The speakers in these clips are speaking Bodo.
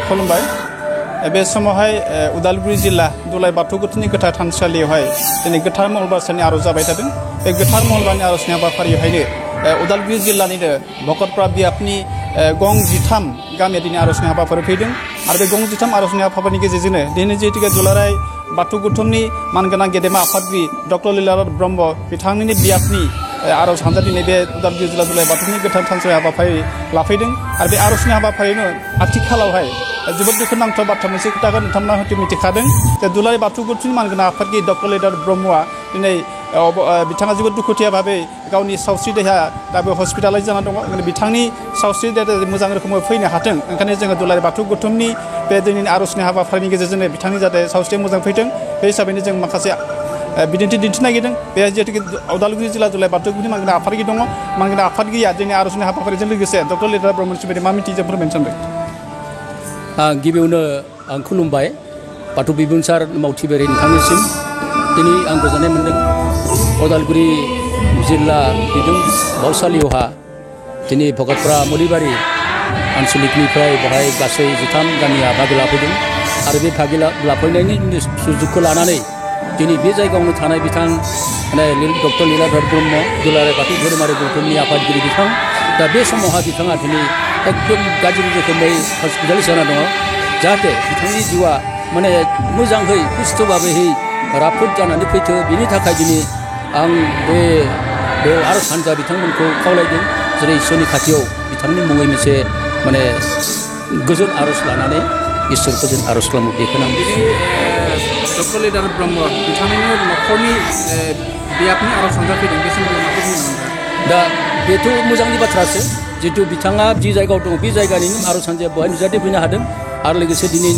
खुलुमबाय बे समावहाय उदालगुरि जिल्ला दुलाय बाथौ गोथौनि गोथार थानसालियावहाय दिनै गोथार मंगलबार साननि आरज जाबाय थादों। बे गोथार मंगलबारनि आरजनि हाबाफारियावहायनो उदालगुरि जिल्लानिनो भकतपारा बियाबनि गं 13 गामिया दिनै आरजनि हाबाफारि फैदों आरो बे गं 13 आरजनि हाबाफारिनि गेजेरजोंनो दिनै जिहेतु दुलाराय बाथौ गोथौनि मानगोनां गेदेमा आफादगिरि डक्टर लीलाधर ब्रह्म बिथांनि बियाबनि आरज हानजा दिनै बे उदालगुरि जिल्ला दुलाय बाथौनि गोथार थानसालि हाबाफारि लाफैदों आरो बे आरजनि हाबाफारिनो आथिखालावहाय जोबोद दुखुनांथाव बाथ्रा मोनसे खोथाखौ नोंथांमोना हयथ' मिथिखादों जे दुलाराय बाथौ गोथौनि मानगोनां आफादगिरि डक्टर लीलाधर ब्रह्मआ दिनै बिथाङा जोबोद दुखुथिया भाबै गावनि सावस्रि देहा दाबो हस्पिटालाइज जाना दङ। बिथांनि सावस्रि देहाया मोजां रोखोमै फैनो हाथों, ओंखायनो जोङो दुलाराय बाथौ गोथौनि बे दिनैनि आरजनि हाबाफारिनि गेजेरजों बिथांनि जाहाथे सावस्रिया मोजां फैथों बे हिसाबैनो जों माखासे बिदिन्थि दिन्थिनो नागिरदों। बे जिहेतु उदालगुरि जिल्ला दुलाराय बाथौ गोथौनि मानगोनां आफादगिरि दङ, मानगोनां आफादगिरिया दिनै आरजनि हाबाफारिजों लोगोसे डक्टर लीलाधर ब्रह्मनि सोमोन्दै मा मिथियो जों फोरमायनो सानदों। गिबियावनो आं खुलुमबाय बाथौ बिबुंसार मावथिगिरि नोंथांनिसिम दिनै आं गोजोननाय मोन्दों। उदालगुरि जिल्ला बिदुं बावसालियावहा दिनै भकतपारा मलिबारि आनसलिकनिफ्राय बेवहाय गासै 13 गामिया बाहागो लाफैदों आरो बे बाहागो लाफैनायनि सुजुगखौ लानानै दिनै बे जायगायावनो थानाय बिथां डक्टर लीलाधर ब्रह्म दुलाराय बाथौ धोरोमारि गौथुमनि आफादगिरि बिथां दा बे समावहा बिथाङा दिनै एकदम गाज्रि रोखोमै हस्पिटालाइज जाना दङ। जाहाथे बिथांनि जिउआ मोजाङै सुस्थ' भाबैहै राफोद जानानै फैथो, बिनि थाखाय दिनै आं बे आरज हानजा बिथांमोनखौ खावलायदों जेरै इसोरनि खाथियाव बिथांनि मुङै मोनसे गोजोन आरज लानानै इसोरखौ जों आरज खालामो। बेखौनो आं डक्टर लीलाधर ब्रह्म बिथांनि न'खरनि बियाबनि आरज हानजा फैदों, बे सोमोन्दै माखौ बुंनो दा बेथ' मोजांनि बाथ्रासो। जिहेतु बिथाङा जि जायगायाव दङ बे जायगानिनो आरज हानजाया बेवहाय नुजाथि फैनो हादों आरो लोगोसे दिनै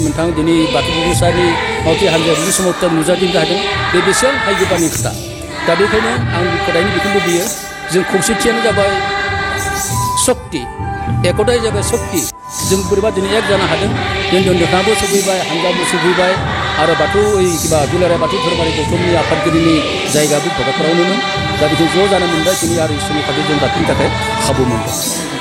बाथौ बिबुंसारनि मावथि हानजाया बिनि समाव नुजाथिनो हादों। बे बेसेबां भाग्यबाननि खोथा। दा बेखायनो आं गथायनो बेखौ लुबैयो जों खौसेथियानो जाबाय सक्ति, एकताया जाबाय सक्ति। जों बोरैबा दिनै एक जानो हादों। दिनै नोंथाङाबो सफैबाय, हानजाबो सफैबाय आरो दुलाराय बाथौ धोरोमारि गौथुमनि आफादगिरिनि जायगाबो भकतपारायावनोमोन। दा बेखौ ज' जानो मोनबाय दिनै आरो इसोरनि खाथियाव जों गाखोनो थाखाय खाबु मोनदों।